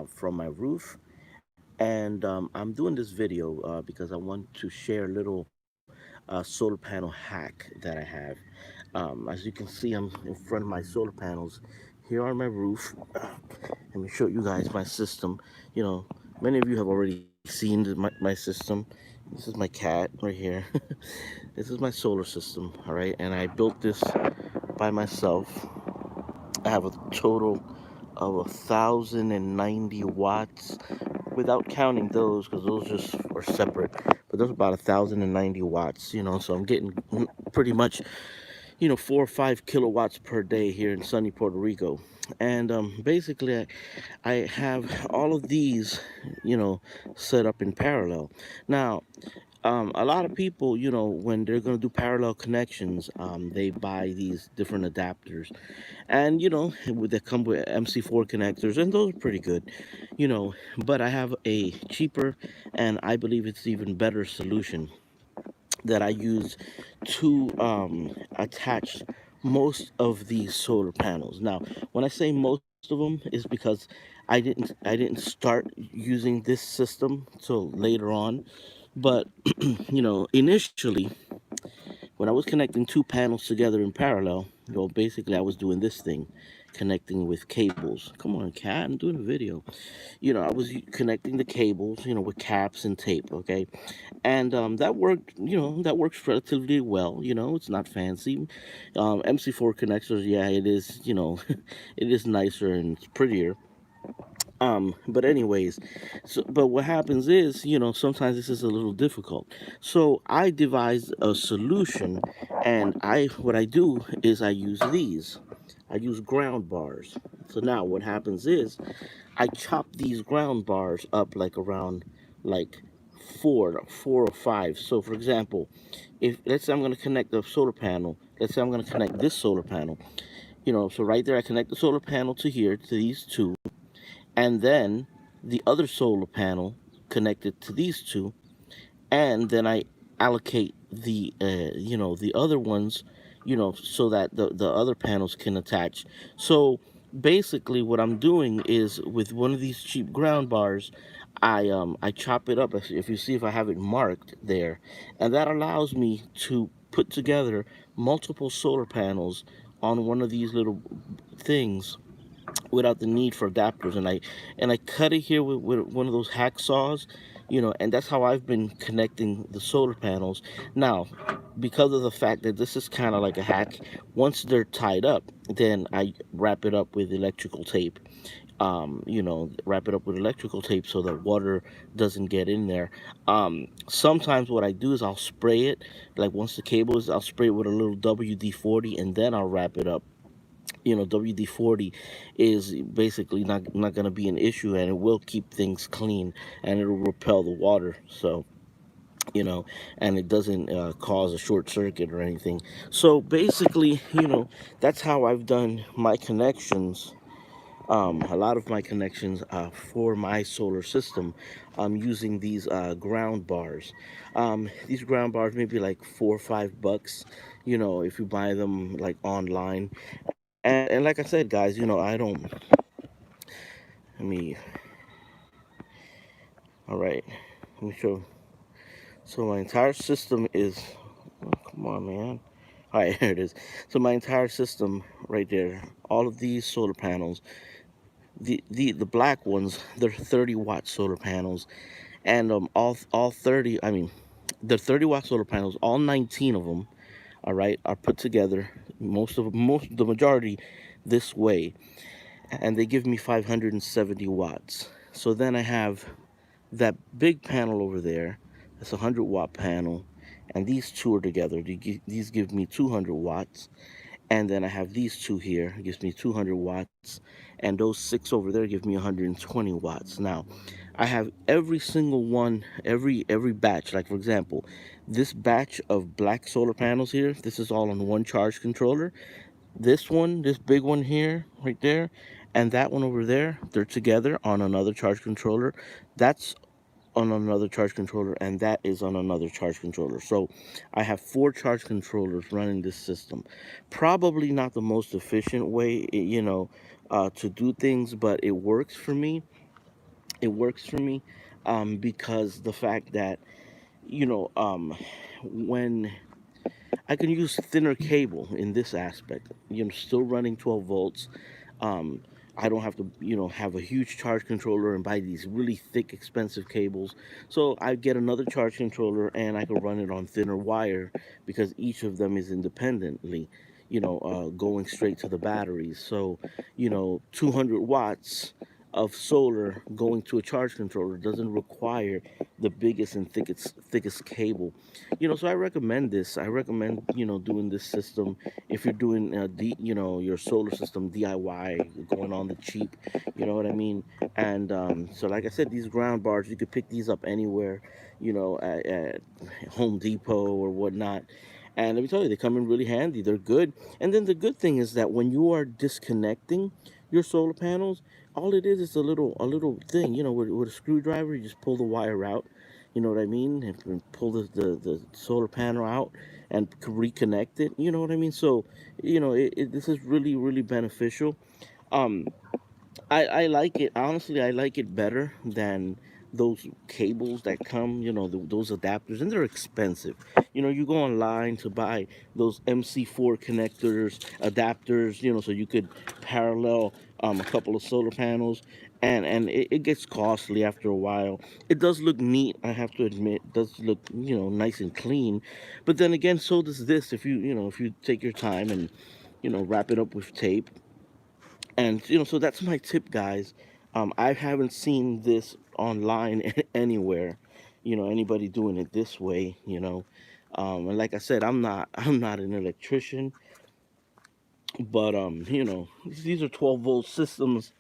from my roof. And I'm doing this video because I want to share a little solar panel hack that I have. As you can see, I'm in front of my solar panels here on my roof. Let me show you guys my system. You know, many of you have already seen my system. This is my cat right here. This is my solar system, all right? And I built this by myself. I have a total of 1,090 watts without counting those because those just are separate. But there's about 1,090 watts, so I'm getting pretty much 4 or 5 kilowatts per day here in sunny Puerto Rico. And basically, I have all of these, you know, set up in parallel. Now, a lot of people, when they're going to do parallel connections, they buy these different adapters. And, they come with MC4 connectors, and those are pretty good, But I have a cheaper, and I believe it's even better solution that I use to attach most of these solar panels. Now, when I say most of them, is because I didn't start using this system till later on. But initially, when I was connecting two panels together in parallel, basically I was doing this thing, connecting with cables. Come on, cat, I'm doing a video. I was connecting the cables, with caps and tape, okay? And that worked, that works relatively well. It's not fancy. MC4 connectors, yeah, it is, it is nicer and it's prettier. But anyways, but what happens is, sometimes this is a little difficult. So I devised a solution, and what I do is I use these. I use ground bars. So now what happens is I chop these ground bars up like around like four or five. So for example, if let's say I'm going to connect the solar panel, let's say I'm going to connect this solar panel, so right there I connect the solar panel to here, to these two, and then the other solar panel connected to these two, and then I allocate the other ones, so that the other panels can attach. So basically what I'm doing is with one of these cheap ground bars, I chop it up, if you see, if I have it marked there, and that allows me to put together multiple solar panels on one of these little things without the need for adapters. And I cut it here with one of those hacksaws, and that's how I've been connecting the solar panels. Now, because of the fact that this is kind of like a hack, once they're tied up, then I wrap it up with electrical tape. Wrap it up with electrical tape so that water doesn't get in there. Sometimes what I do is I'll spray it, like once the cable is, I'll spray it with a little WD-40, and then I'll wrap it up. WD-40 is basically not going to be an issue, and it will keep things clean, and it'll repel the water. So, and it doesn't cause a short circuit or anything. So basically, that's how I've done my connections. A lot of my connections for my solar system, using these ground bars. These ground bars maybe like $4 or $5, if you buy them like online. And like I said, guys, I don't. Let me. All right. Let me show. So my entire system is. Oh, come on, man. All right, here it is. So my entire system, right there. All of these solar panels. The black ones, they're 30-watt solar panels, and all 30. I mean, the 30-watt solar panels. All 19 of them. All right, are put together. The majority, this way, and they give me 570 watts. So then I have that big panel over there, that's a 100-watt panel, and these two are together. These give me 200 watts. And then I have these two here, it gives me 200 watts, and those six over there give me 120 watts. Now, I have every single one, every batch. Like for example, this batch of black solar panels here, this is all on one charge controller. This one, this big one here, right there, and that one over there, they're together on another charge controller. That's on another charge controller, and that is on another charge controller. So I have four charge controllers running this system. Probably not the most efficient way, to do things, but it works for me. It works for me, because the fact that, you know, when I can use thinner cable in this aspect, still running 12 volts. Um, I don't have to, have a huge charge controller and buy these really thick, expensive cables. So I get another charge controller and I can run it on thinner wire because each of them is independently, going straight to the batteries. So, 200 watts of solar going to a charge controller doesn't require the biggest and thickest cable. So I recommend this. I recommend, doing this system if you're doing your solar system DIY, going on the cheap. You know what I mean? And so, like I said, these ground bars, you could pick these up anywhere, at Home Depot or whatnot. And let me tell you, they come in really handy. They're good. And then the good thing is that when you are disconnecting your solar panels, all it is a little thing, with a screwdriver. You just pull the wire out, you know what I mean, and pull the solar panel out and reconnect it. You know what I mean? So, this is really, really beneficial. Um, I like it. Honestly, I like it better than those cables that come, those adapters, and they're expensive. You go online to buy those MC4 connectors, adapters, so you could parallel a couple of solar panels, and it gets costly after a while. It does look neat, I have to admit. It does look, nice and clean. But then again, so does this if you take your time and, wrap it up with tape. And so that's my tip, guys. I haven't seen this online anywhere, anybody doing it this way. And like I said, I'm not an electrician, but these are 12-volt systems,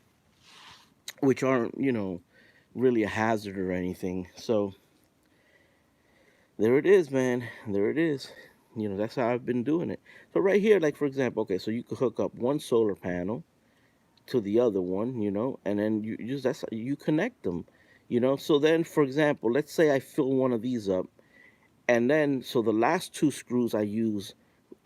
which aren't, really a hazard or anything. So there it is, man. There it is. That's how I've been doing it. So right here, like for example, okay, so you could hook up one solar panel to the other one, and then you connect them, So then, for example, let's say I fill one of these up, and then so the last two screws I use,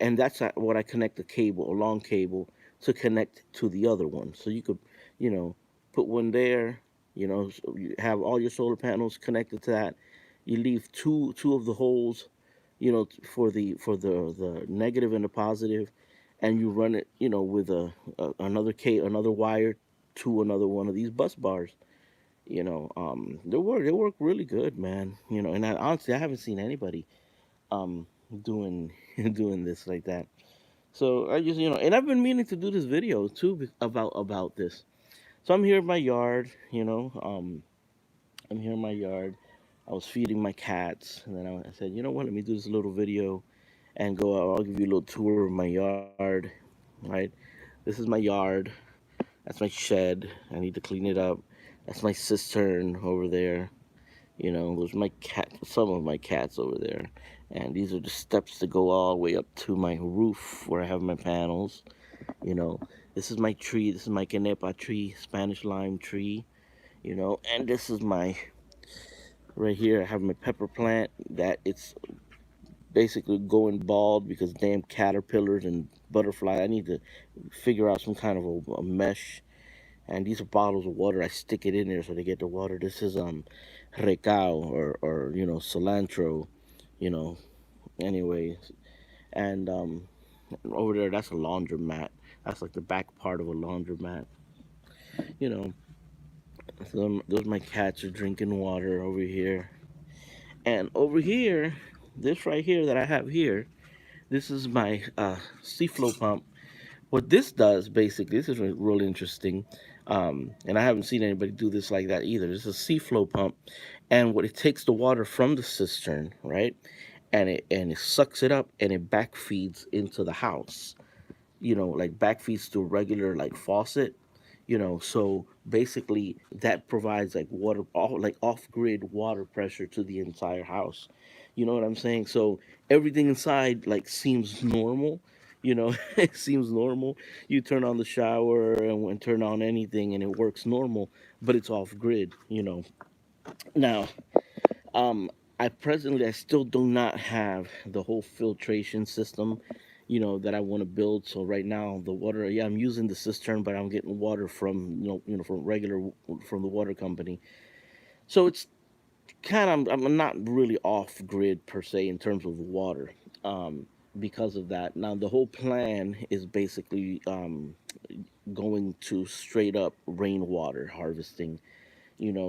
and that's what I connect the cable, a long cable, to connect to the other one. So you could, you know, put one there, so you have all your solar panels connected to that. You leave two of the holes, for the negative and the positive, and you run it, with another wire to another one of these bus bars. They work really good, man. And honestly, I haven't seen anybody um doing doing this like that. So I just, and I've been meaning to do this video too, about this. So I'm here in my yard, I'm here in my yard. I was feeding my cats, and then I said, you know what, let me do this little video and go out. I'll give you a little tour of my yard, right? This is my yard. That's my shed. I need to clean it up. That's my cistern over there. Those are my cat, some of my cats over there. And these are the steps to go all the way up to my roof where I have my panels. You know, this is my tree. This is my canepa tree, Spanish lime tree. And this is my, right here, I have my pepper plant that it's basically going bald because damn caterpillars and butterfly. I need to figure out some kind of a mesh. And these are bottles of water. I stick it in there so they get the water. This is recao, or cilantro, you know. Anyways, and over there, that's a laundromat. That's like the back part of a laundromat. You know, so those my cats are drinking water over here. And over here, this right here that I have here, this is my C-flow pump. What this does, basically, this is real interesting, and I haven't seen anybody do this like that either. This is a C-flow pump, and what it takes the water from the cistern, right, and it sucks it up and it back feeds into the house. Like back feeds to a regular like faucet. So basically that provides like water, like off-grid water pressure to the entire house. You know what I'm saying? So everything inside like seems normal. It seems normal. You turn on the shower and turn on anything and it works normal, but it's off grid. Now, um I still do not have the whole filtration system that I want to build. So right now the water, yeah, I'm using the cistern, but I'm getting water from from from the water company. So it's kind of, I'm not really off grid per se in terms of the water. Um, because of that, now the whole plan is basically going to straight up rainwater harvesting.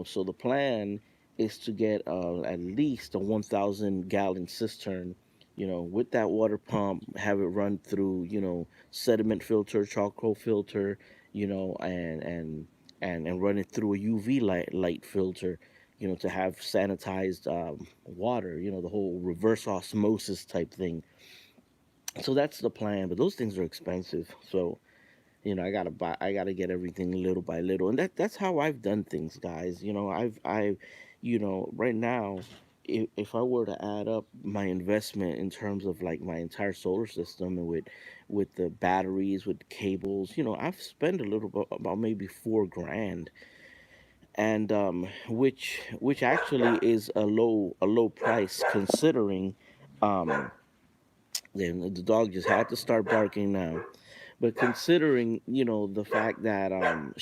So the plan is to get at least a 1,000 gallon cistern, with that water pump, have it run through, sediment filter, charcoal filter, and run it through a UV light filter, to have sanitized water, the whole reverse osmosis type thing. So that's the plan, but those things are expensive. So I gotta get everything little by little, and that's how I've done things, guys. Right now, if I were to add up my investment in terms of like my entire solar system, and with the batteries, with the cables, I've spent a little bit, about maybe 4 grand, and which actually is a low price considering. um then the dog just had to start barking now. But considering, the fact that I'm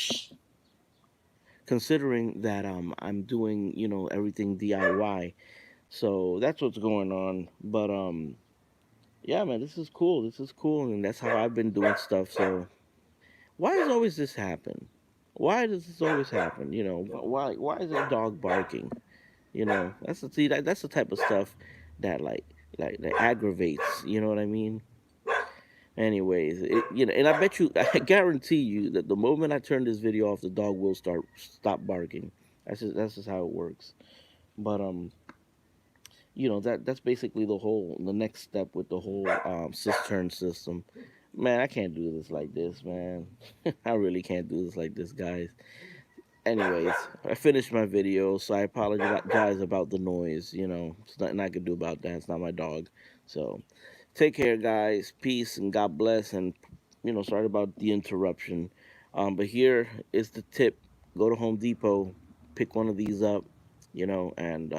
doing, everything DIY. So that's what's going on. But yeah, man, this is cool. This is cool, and that's how I've been doing stuff. So why does always this happen? Why does this always happen? Why is a dog barking? That's the type of stuff that that aggravates. You know what I mean? Anyways, and I bet you, I guarantee you that the moment I turn this video off, the dog will stop barking. That's just how it works. But that's basically the next step with the whole cistern system. Man, I can't do this like this, man. I really can't do this like this, guys. Anyways, I finished my video, so I apologize about the noise. It's nothing I can do about that. It's not my dog. So, take care, guys. Peace and God bless. And sorry about the interruption. But here is the tip: go to Home Depot, pick one of these up. And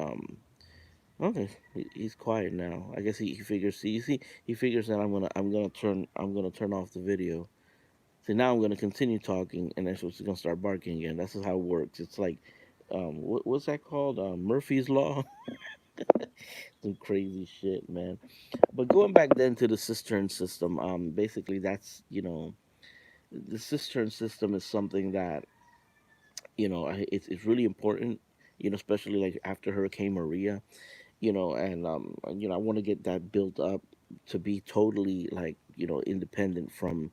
okay, he's quiet now. I guess he figures. See, he figures that I'm gonna turn off the video. So now I'm gonna continue talking, and then she's gonna start barking again. That's just how it works. It's like, what's that called? Murphy's Law. Some crazy shit, man. But going back then to the cistern system, basically that's the cistern system is something that it's really important. Especially like after Hurricane Maria. And I want to get that built up to be totally like independent from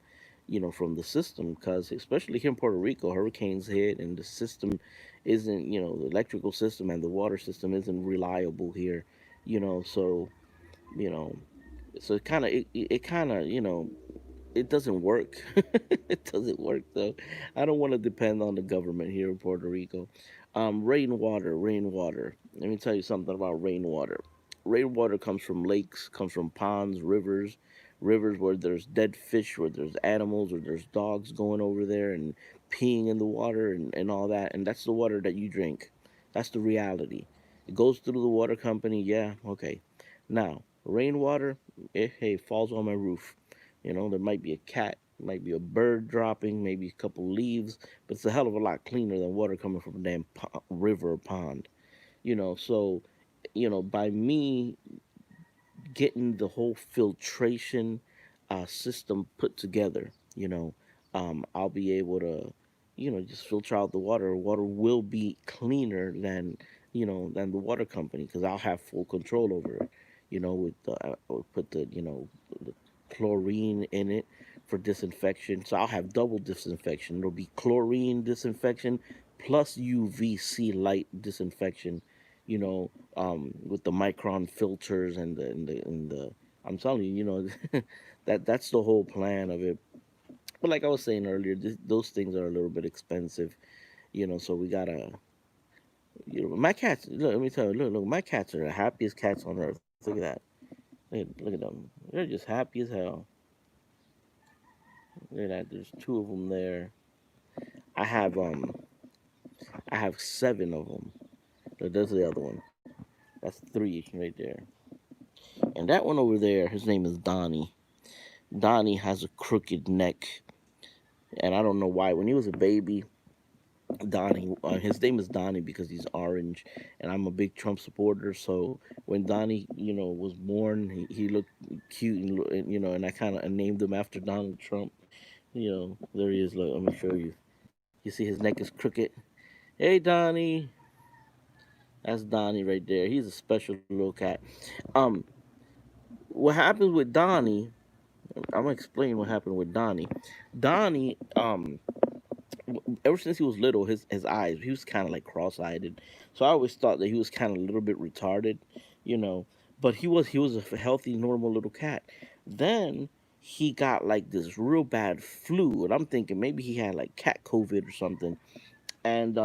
the system, because especially here in Puerto Rico, hurricanes hit and the system isn't, the electrical system and the water system isn't reliable here. So you know it kind of it kind of it doesn't work. It doesn't work though. I don't want to depend on the government here in Puerto Rico. Rainwater, rainwater. Let me tell you something about rainwater. Rainwater comes from lakes, comes from ponds, rivers where there's dead fish, where there's animals, where there's dogs going over there and peeing in the water and all that. And that's the water that you drink. That's the reality. It goes through the water company. Yeah, okay. Now, rainwater, hey, falls on my roof. There might be a cat, might be a bird dropping, maybe a couple leaves, but it's a hell of a lot cleaner than water coming from a damn river or pond. So, by me getting the whole filtration system put together, I'll be able to, just filter out the water. Water will be cleaner than the water company, because I'll have full control over it. With I'll put the chlorine in it for disinfection. So I'll have double disinfection. It'll be chlorine disinfection plus UVC light disinfection. With the micron filters and the I'm telling you, that's the whole plan of it. But like I was saying earlier, those things are a little bit expensive. So we gotta. My cats. Look, let me tell you. Look. My cats are the happiest cats on earth. Look at that. Look at them. They're just happy as hell. Look at that. There's two of them there. I have um. I have 7 of them. There's the other one. That's three right there. And that one over there, his name is Donnie. Donnie has a crooked neck, and I don't know why. When he was a baby, Donnie, his name is Donnie because he's orange, and I'm a big Trump supporter. So when Donnie, was born, he looked cute, and and I kind of named him after Donald Trump. There he is. Look, let me show you. You see his neck is crooked. Hey, Donnie, that's Donnie right there. He's a special little cat. Um, what happens with Donnie? I'm gonna explain what happened with Donnie. Donnie, ever since he was little, his eyes, he was kind of like cross-eyed. So I always thought that he was kind of a little bit retarded, you know. But he was a healthy, normal little cat. Then he got like this real bad flu, and I'm thinking maybe he had like cat COVID or something. And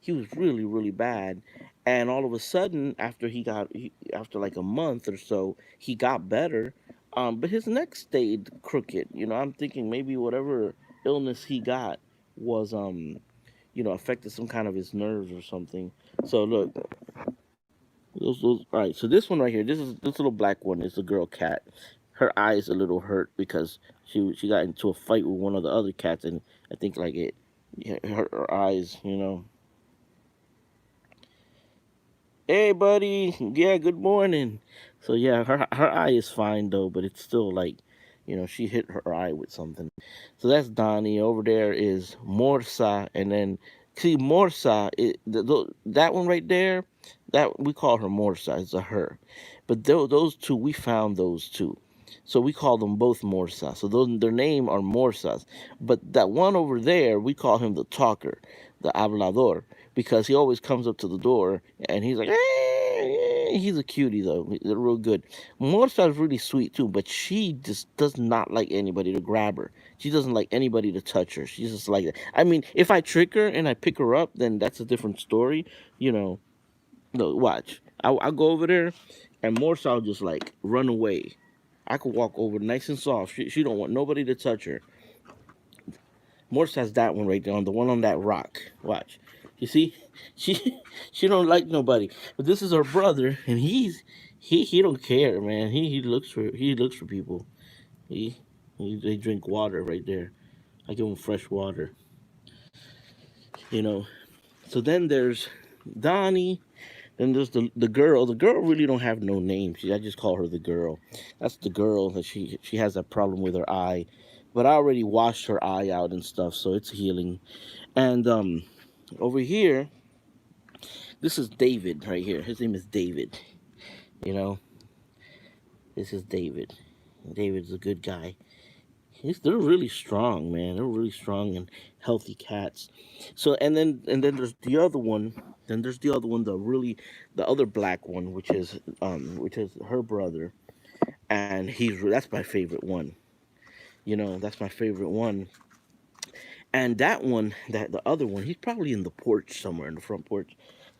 he was really, really bad. And all of a sudden, after like a month or so, he got better. But his neck stayed crooked. I'm thinking maybe whatever illness he got was affected some kind of his nerves or something. So look, all right. So this one right here, this little black one is the girl cat. Her eye is a little hurt because she got into a fight with one of the other cats, and I think like it hurt her eyes. Hey, buddy. Yeah, good morning. So yeah, her eye is fine though, but it's still like, she hit her eye with something. So that's Donnie. Over there is Morsa, and then see Morsa. That one right there, that we call her Morsa. It's a her, but those two we found those two. So we call them both Morsa. So those their name are Morsas. But that one over there, we call him the talker, the hablador, because he always comes up to the door and he's like, "Eh." He's a cutie though. They're real good. Morsa is really sweet too, but she just does not like anybody to grab her. She doesn't like anybody to touch her. She's just like that. I mean, if I trick her and I pick her up, then that's a different story. You know, no, watch. I'll go over there, and Morsa will just like run away. I could walk over nice and soft. She don't want nobody to touch her. Morse has that one right there on the one on that rock. Watch. You see? She she don't like nobody. But this is her brother and he don't care, man. He looks for people. He, they drink water right there. I give him fresh water. You know. So then there's Donnie. Then there's the girl. The girl really don't have no name. I just call her the girl. That's the girl that she has that problem with her eye. But I already washed her eye out and stuff, so it's healing. And over here, this is David right here. His name is David. You know, this is David. David's a good guy. They're really strong, man. They're really strong and healthy cats. So and then there's the other one. Then there's the other one, the other black one, which is her brother, and that's my favorite one. That's my favorite one. And that one, the other one, he's probably in the porch somewhere in the front porch.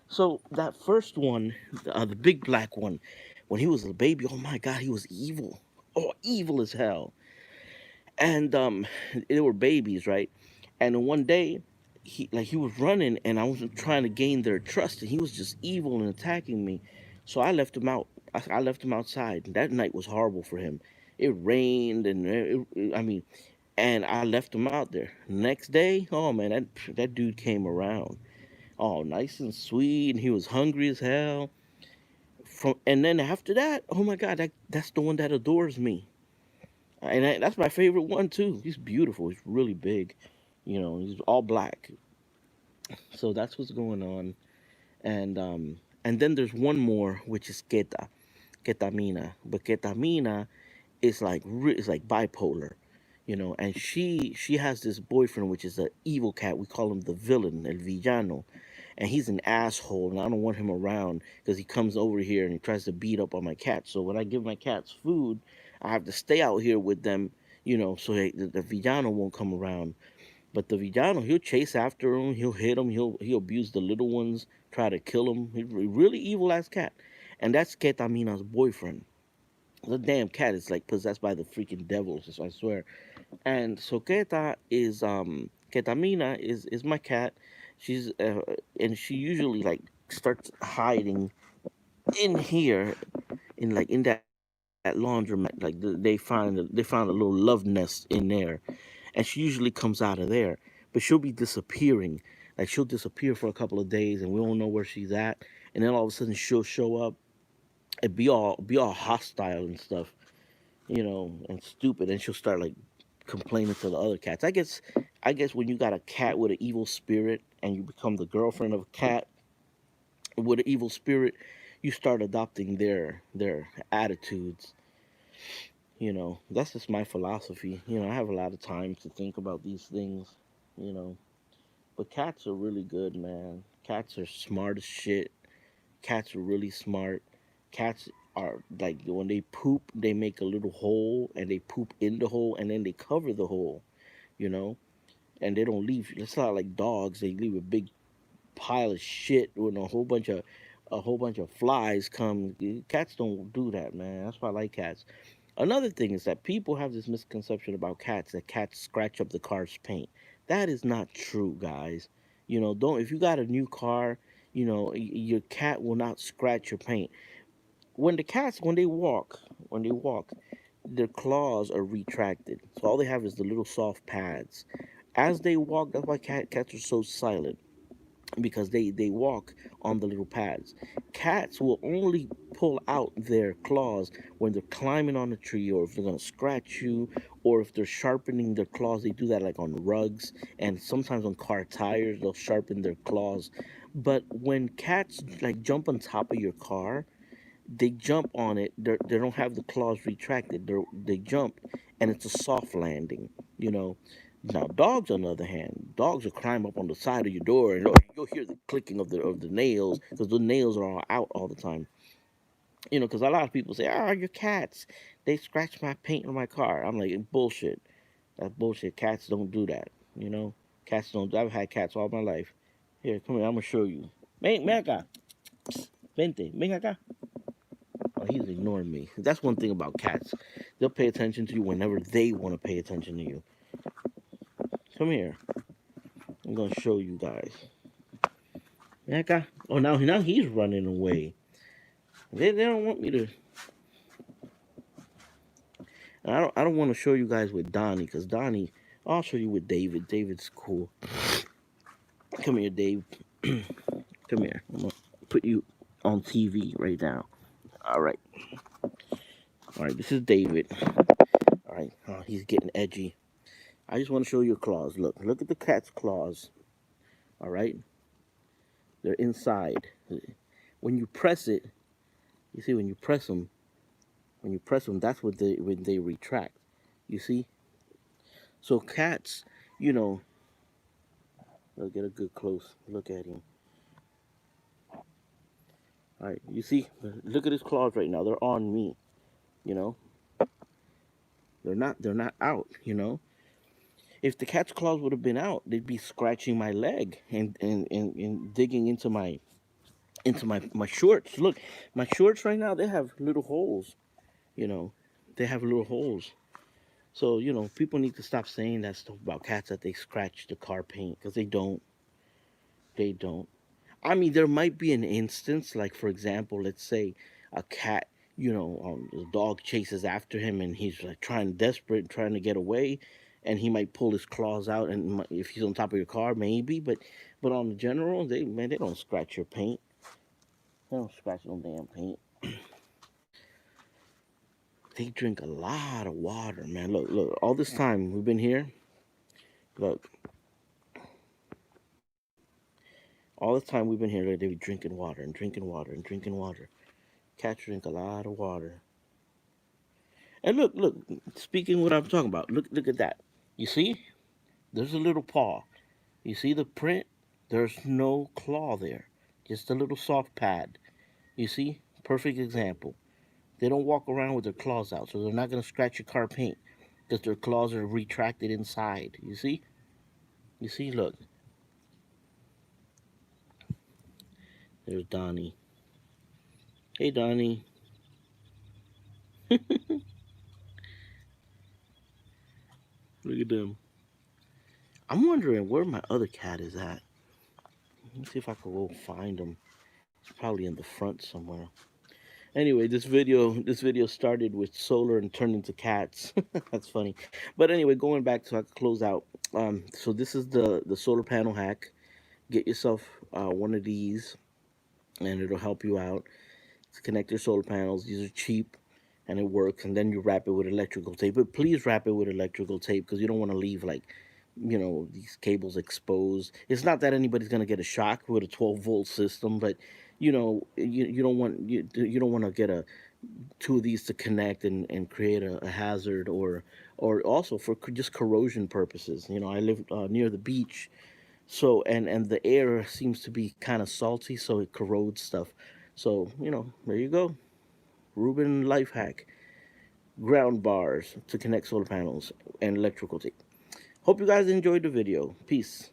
So that first one, the big black one, when he was a baby, oh my God, he was evil. Oh, evil as hell. And they were babies, right? And then one day, he was running, and I was trying to gain their trust, and he was just evil and attacking me. So I left him out. I left him outside. That night was horrible for him. It rained, and I mean, and I left him out there. Next day, oh man, that dude came around. Oh, nice and sweet, and he was hungry as hell. And then after that, oh my God, that's the one that adores me, and that's my favorite one too. He's beautiful. He's really big. He's all black. So that's what's going on. And then there's one more, which is Ketamina. But Ketamina is like bipolar. And she has this boyfriend, which is an evil cat. We call him the villain, el villano, and he's an asshole, and I don't want him around because he comes over here and he tries to beat up on my cats. So when I give my cats food, I have to stay out here with them, so the villano won't come around. But the villano, he'll chase after him, he'll hit him, he'll abuse the little ones, try to kill him. He's a really evil ass cat, and that's Ketamina's boyfriend. The damn cat is like possessed by the freaking devils, so I swear. And so Ketamina is my cat. She's and she usually like starts hiding in here, in that corner. at laundromat, like they found a little love nest in there, and she usually comes out of there, but she'll be disappearing. Like she'll disappear for a couple of days, and we don't know where she's at, and then all of a sudden she'll show up and be all hostile and stuff, and stupid, and she'll start like complaining to the other cats. I guess when you got a cat with an evil spirit and you become the girlfriend of a cat with an evil spirit, you start adopting their attitudes. That's just my philosophy. I have a lot of time to think about these things. You know, but cats are really good, man. Cats are smart as shit. Cats are really smart. Cats are like when they poop, they make a little hole and they poop in the hole and then they cover the hole. You know, and they don't leave. It's not like dogs. They leave a big pile of shit when a whole bunch of flies come. Cats don't do that, man. That's why I like cats. Another thing is that people have this misconception about cats that cats scratch up the car's paint. That is not true, guys. Don't if you got a new car, your cat will not scratch your paint. When they walk, their claws are retracted. So all they have is the little soft pads. As they walk, that's why cats are so silent because they walk on the little pads. Cats will only pull out their claws when they're climbing on a tree or if they're gonna scratch you or if they're sharpening their claws. They do that like on rugs and sometimes on car tires. They'll sharpen their claws. But when cats like jump on top of your car, they jump on it. They don't have the claws retracted. They jump, and it's a soft landing. You know. Now dogs, on the other hand, dogs will climb up on the side of your door, and you'll hear the clicking of the nails because the nails are all out all the time. Because a lot of people say, "Ah, your cats, they scratch my paint on my car." I'm like, bullshit. That's bullshit. Cats don't do that. You know, cats don't. I've had cats all my life. Here, come here. I'm gonna show you. Ven acá. Vente. Ven acá. Oh, he's ignoring me. That's one thing about cats. They'll pay attention to you whenever they want to pay attention to you. Come here. I'm gonna show you guys. Oh, now he's running away. They don't want me to. I don't want to show you guys with Donnie because Donnie. I'll show you with David. David's cool. Come here, Dave. Come here. I'm gonna put you on TV right now. All right. All right. This is David. All right. Oh, he's getting edgy. I just want to show you your claws. Look at the cat's claws. All right, they're inside. When you press it, you see when you press them, that's when they retract. You see. So cats, you know, let's get a good close look at him. All right, you see, look at his claws right now. They're on me. You know, they're not out. If the cat's claws would have been out, they'd be scratching my leg and digging into my shorts. Look, my shorts right now they have little holes. You know, they have little holes. So people need to stop saying that stuff about cats that they scratch the car paint because they don't. They don't. I mean, there might be an instance, like for example, let's say a cat. The dog chases after him and he's like trying desperate, trying to get away, and he might pull his claws out. And if he's on top of your car, maybe. But on the general, they don't scratch your paint. They don't scratch no damn paint. They drink a lot of water, man. Look. All this time we've been here. Look, all the time we've been here, they be drinking water and drinking water and drinking water. Cats drink a lot of water. And look. Speaking of what I'm talking about, look at that. You see? There's a little paw. You see the print? There's no claw there. Just a little soft pad. You see? Perfect example. They don't walk around with their claws out, so they're not gonna scratch your car paint because their claws are retracted inside. You see? You see? Look. There's Donnie. Hey, Donnie. Look at them. I'm wondering where my other cat is at. Let me see if I can go find him. It's probably in the front somewhere. Anyway, this video started with solar and turned into cats. That's funny. But anyway, going back so I can close out. So this is the solar panel hack. Get yourself one of these, and it'll help you out to connect your solar panels. These are cheap, and it works. And then you wrap it with electrical tape. But please wrap it with electrical tape because you don't want to leave like these cables exposed. It's not that anybody's gonna get a shock with a 12-volt system, but you don't want to get a two of these to connect and create a hazard, or also for just corrosion purposes. I live near the beach, so and the air seems to be kind of salty, so it corrodes stuff. So there you go. Ruben life hack: ground bars to connect solar panels and electrical tape. Hope you guys enjoyed the video. Peace.